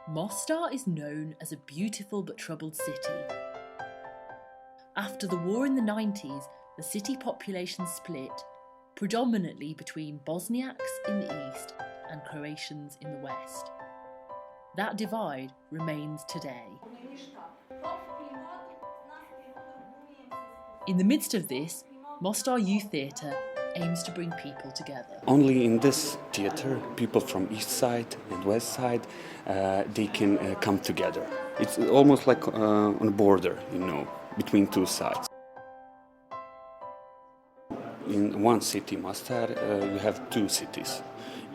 Mostar is known as a beautiful but troubled city. After the war in the 90s, the city population split predominantly between Bosniaks in the east and Croatians in the west. That divide remains today. In the midst of this, Mostar Youth Theatre aims to bring people together. Only in this theatre, people from east side and west side, they can come together. It's almost like on a border, between two sides. In one city, Mostar, you have two cities,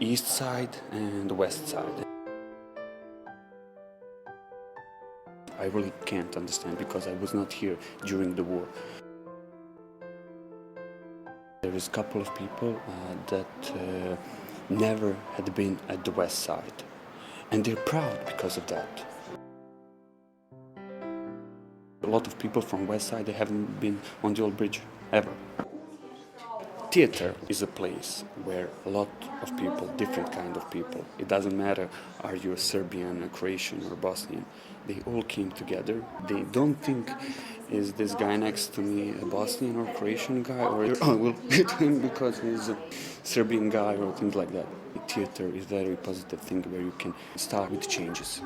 east side and west side. I really can't understand because I was not here during the war. There is a couple of people that never had been at the west side, and they're proud because of that. A lot of people from west side, they haven't been on the old bridge ever. Theatre is a place where a lot of people, different kind of people, it doesn't matter are you a Serbian, a Croatian or a Bosnian, they all came together. They don't think, is this guy next to me a Bosnian or Croatian guy, or we'll hit him because he's a Serbian guy or things like that. Theatre is a very positive thing where you can start with changes.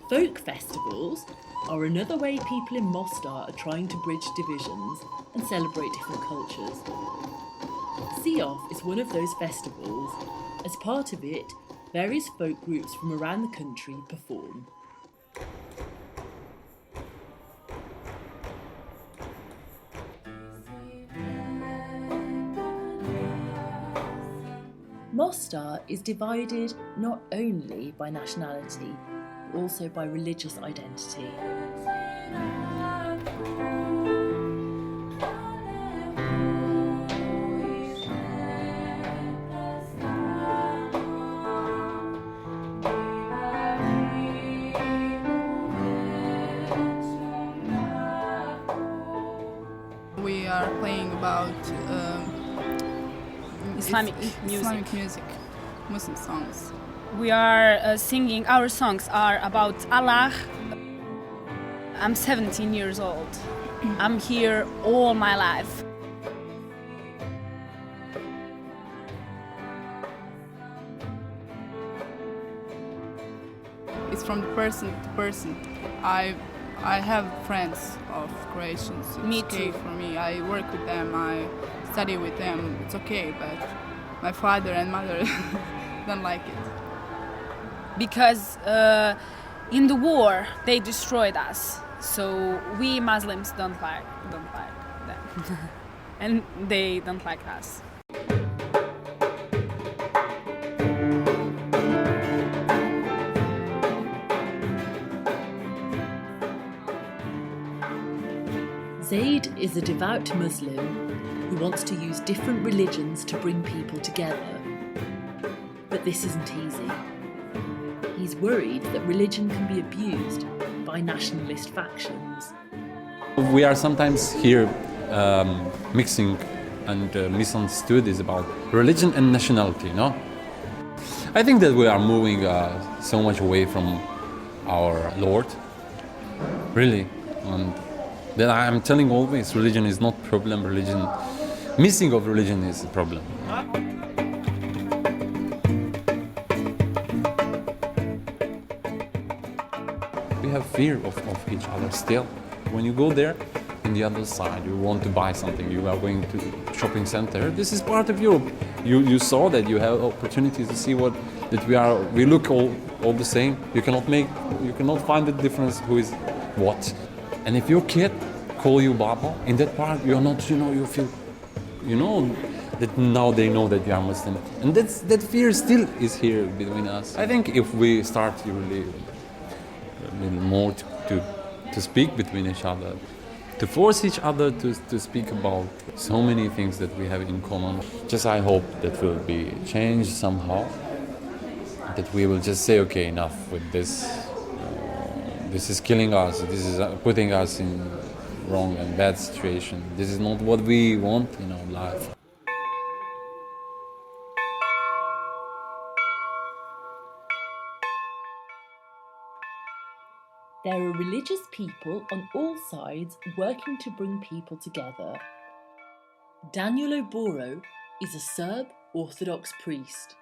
Folk festivals are another way people in Mostar are trying to bridge divisions and celebrate different cultures. Sea-Off is one of those festivals. As part of it, various folk groups from around the country perform. Mostar is divided not only by nationality, but also by religious identity. We are playing about Islamic music, Muslim songs. We are singing, our songs are about Allah. I'm 17 years old. I'm here all my life. It's from person to person. I have friends of Croatians. It's Me okay too. for me. I work with them, I study with them. It's okay, but my father and mother don't like it. Because in the war they destroyed us, so we Muslims don't like them, and they don't like us. Zaid is a devout Muslim who wants to use different religions to bring people together. But this isn't easy. He's worried that religion can be abused by nationalist factions. We are sometimes here mixing and misunderstood is about religion and nationality, no? I think that we are moving so much away from our Lord, really. And that I am telling always, religion is not problem. Missing of religion is a problem. We have fear of each other still. When you go there, on the other side, you want to buy something, you are going to the shopping center. This is part of Europe. You saw that you have opportunities to see we look all the same. You cannot find the difference who is what. And if your kid call you Baba, in that part you're not, you feel, that now they know that you are Muslim. And that fear still is here between us. I think if we start really more to speak between each other, to force each other to speak about so many things that we have in common. Just I hope that will be changed somehow, that we will just say, okay, enough with this. This is killing us, this is putting us in wrong and bad situation. This is not what we want in our life. There are religious people on all sides working to bring people together. Daniel Oboro is a Serb Orthodox priest.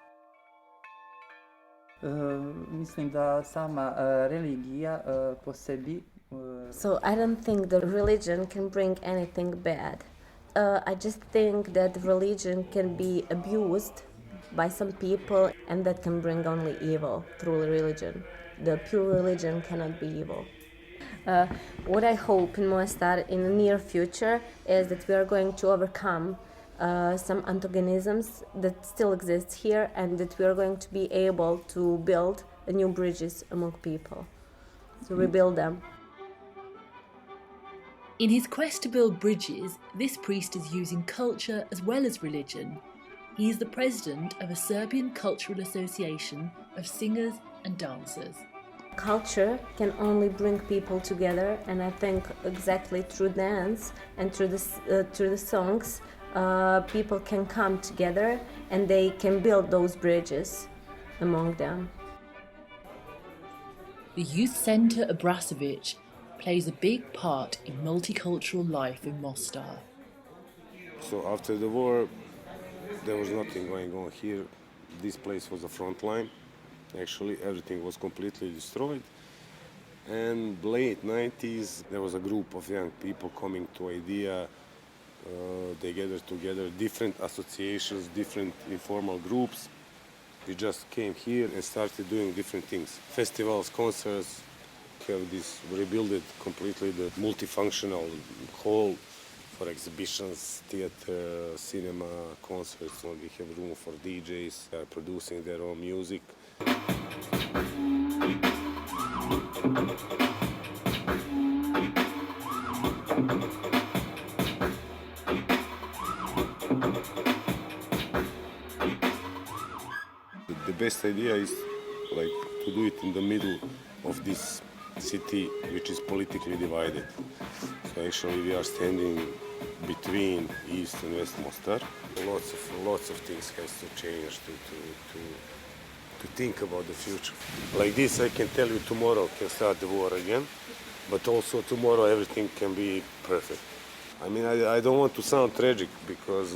Mislim da sama religija po sebi So I don't think the religion can bring anything bad. I just think that religion can be abused by some people and that can bring only evil through religion. The pure religion cannot be evil. What I hope in Mostar in the near future is that we are going to overcome some antagonisms that still exist here and that we are going to be able to build new bridges among people, to rebuild them. In his quest to build bridges, this priest is using culture as well as religion. He is the president of a Serbian cultural association of singers and dancers. Culture can only bring people together, and I think exactly through dance and through the songs, people can come together and they can build those bridges among them. The youth centre Abrasovic plays a big part in multicultural life in Mostar. So after the war, there was nothing going on here. This place was the front line. Actually, everything was completely destroyed. And late 90s, there was a group of young people coming to idea. They gathered together, different associations, different informal groups. We just came here and started doing different things. Festivals, concerts, have this rebuilt completely the multifunctional hall for exhibitions, theater, cinema, concerts. We have room for DJs, they are producing their own music. The best idea is like to do it in the middle of this city, which is politically divided. So actually we are standing between East and West Mostar. Lots of things has to change to think about the future. Like this, I can tell you tomorrow can start the war again, but also tomorrow everything can be perfect. I mean, I don't want to sound tragic because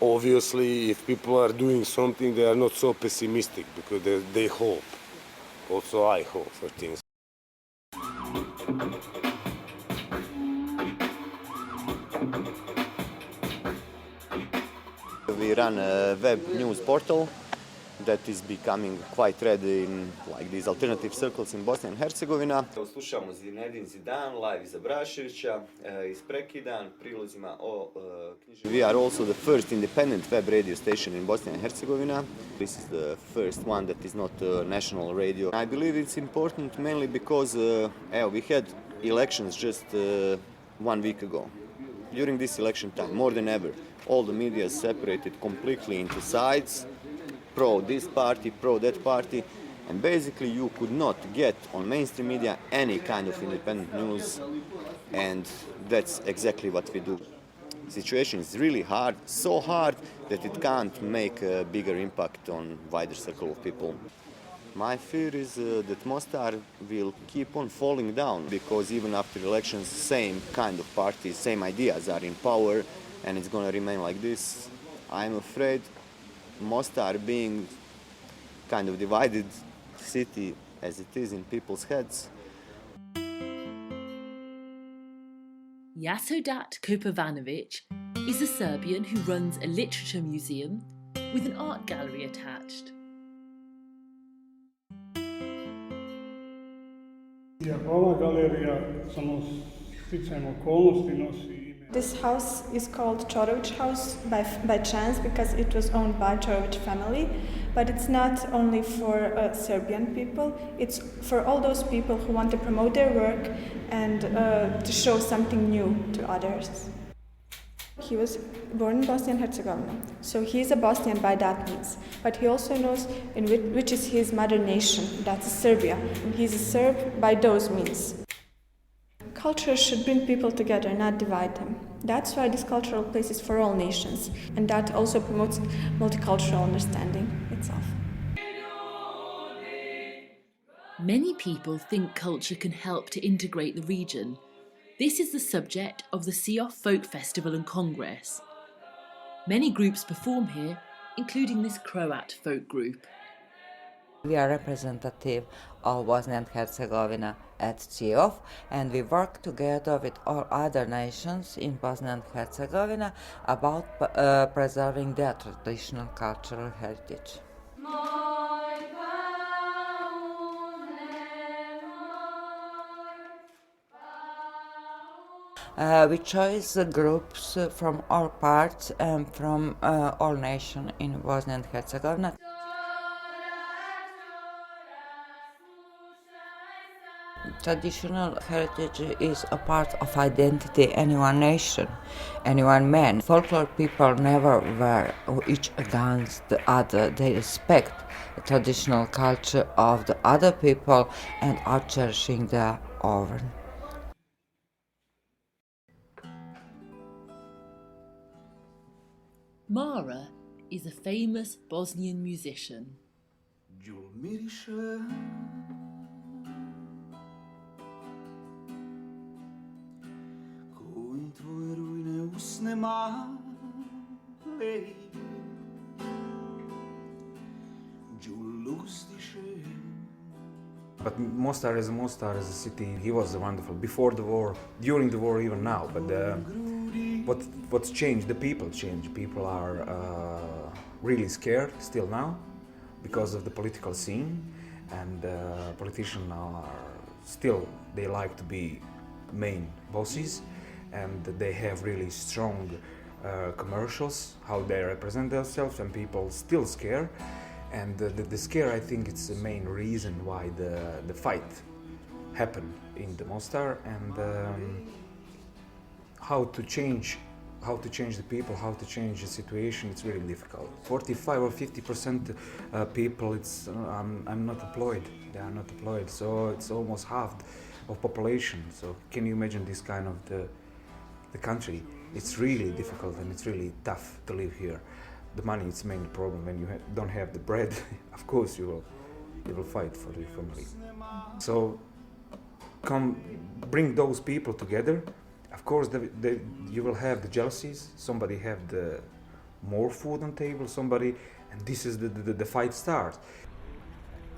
obviously if people are doing something, they are not so pessimistic because they hope. Also I hope for things. We run a web news portal that is becoming quite ready in like these alternative circles in Bosnia and Herzegovina. Slušamo Zinedin Zidan live iz Abraševića, iz Prekidan, prilozima o književnosti. We are also the first independent web radio station in Bosnia and Herzegovina. This is the first one that is not a national radio. I believe it's important mainly because we had elections just 1 week ago. During this election time, more than ever, all the media is separated completely into sides, pro this party, pro that party, and basically you could not get on mainstream media any kind of independent news, and that's exactly what we do. The situation is really hard, so hard that it can't make a bigger impact on wider circle of people. My fear is that Mostar will keep on falling down because even after elections, same kind of parties, same ideas are in power, and it's going to remain like this. I'm afraid Mostar being kind of divided city as it is in people's heads. Jasodat Kopavanovic is a Serbian who runs a literature museum with an art gallery attached. Ova galerija samo sticajem okolnosti nosi ime. This house is called Čorović House by chance because it was owned by Čorović family, but it's not only for Serbian people, it's for all those people who want to promote their work and to show something new to others. He was born in Bosnia and Herzegovina, so he's a Bosnian by that means, but he also knows which is his mother nation, that's Serbia, and he's a Serb by those means. Culture should bring people together, not divide them. That's why this cultural place is for all nations, and that also promotes multicultural understanding itself. Many people think culture can help to integrate the region. This is the subject of the Siof Folk Festival and Congress. Many groups perform here, including this Croat folk group. We are representative of Bosnia and Herzegovina at Siof, and we work together with all other nations in Bosnia and Herzegovina about preserving their traditional cultural heritage. We chose groups from all parts and from all nations in Bosnia and Herzegovina. Traditional heritage is a part of identity any one nation, any one man. Folklore people never were each against the other. They respect the traditional culture of the other people and are cherishing their own. Mara is a famous Bosnian musician. But Mostar as a city, he was wonderful before the war, during the war, even now. But what's changed? The people changed. People are really scared still now because of the political scene, and politicians now are still, they like to be main bosses, and they have really strong commercials, how they represent themselves, and people still scare. And the scare, I think, it's the main reason why the fight happened in the Mostar, and how to change the people, how to change the situation, it's really difficult. 45 or 50% people, I'm not employed. They are not employed, so it's almost half of population. So can you imagine this kind of the country? It's really difficult and it's really tough to live here. The money is the main problem. When you don't have the bread, of course you will fight for your family. So bring those people together. Of course, you will have the jealousies. Somebody have the more food on table. Somebody, and this is the fight starts.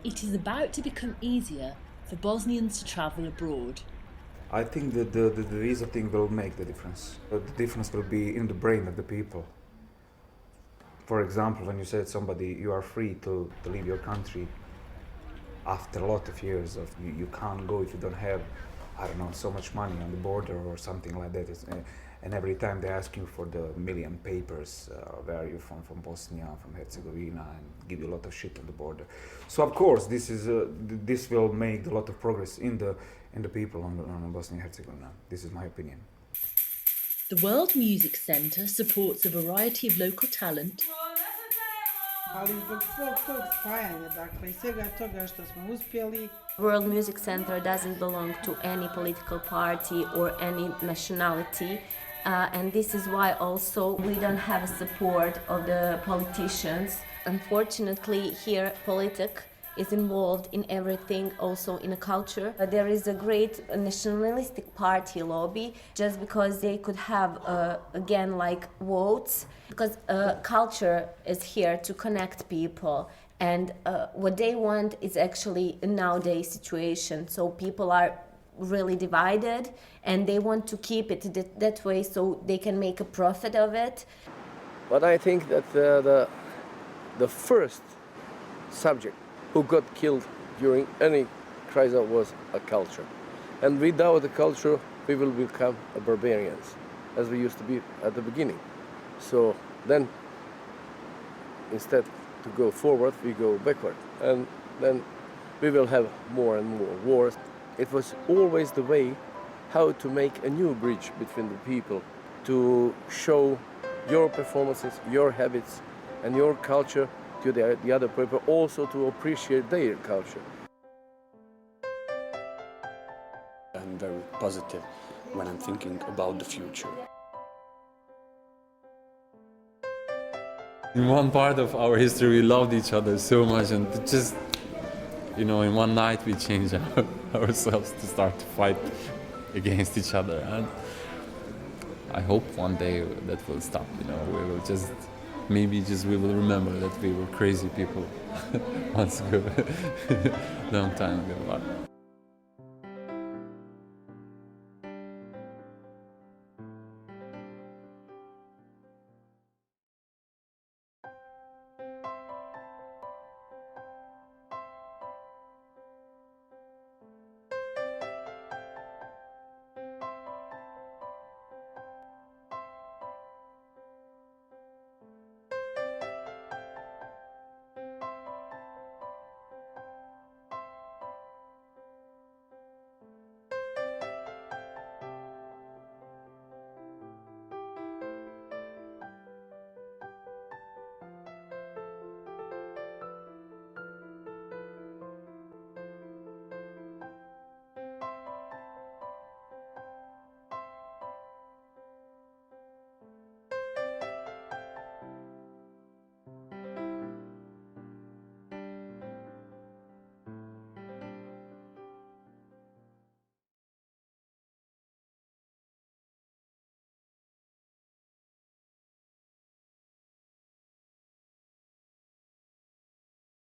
It is about to become easier for Bosnians to travel abroad. I think that the visa thing will make the difference. The difference will be in the brain of the people. For example, when you said somebody, you are free to leave your country after a lot of years of you can't go if you don't have, I don't know, so much money on the border or something like that. And every time they ask you for the million papers, where are you from Bosnia, from Herzegovina, and give you a lot of shit on the border. So of course, this will make a lot of progress in the people on Bosnia and Herzegovina. This is my opinion. The World Music Centre supports a variety of local talent. World Music Centre doesn't belong to any political party or any nationality, and this is why also we don't have support of the politicians. Unfortunately, here politics is involved in everything, also in a culture. There is a great nationalistic party lobby just because they could have, again, like votes, because culture is here to connect people. And what they want is actually a nowadays situation. So people are really divided and they want to keep it that way so they can make a profit of it. But I think that the first subject who got killed during any crisis was a culture. And without the culture, we will become barbarians, as we used to be at the beginning. So then, instead to go forward, we go backward. And then we will have more and more wars. It was always the way how to make a new bridge between the people, to show your performances, your habits, and your culture to the other people, also to appreciate their culture. I'm very positive when I'm thinking about the future. In one part of our history, we loved each other so much, and just you know, in one night we change ourselves to start to fight against each other. And I hope one day that will stop, you know, we will just, maybe just we will remember that we were crazy people once ago, long time ago.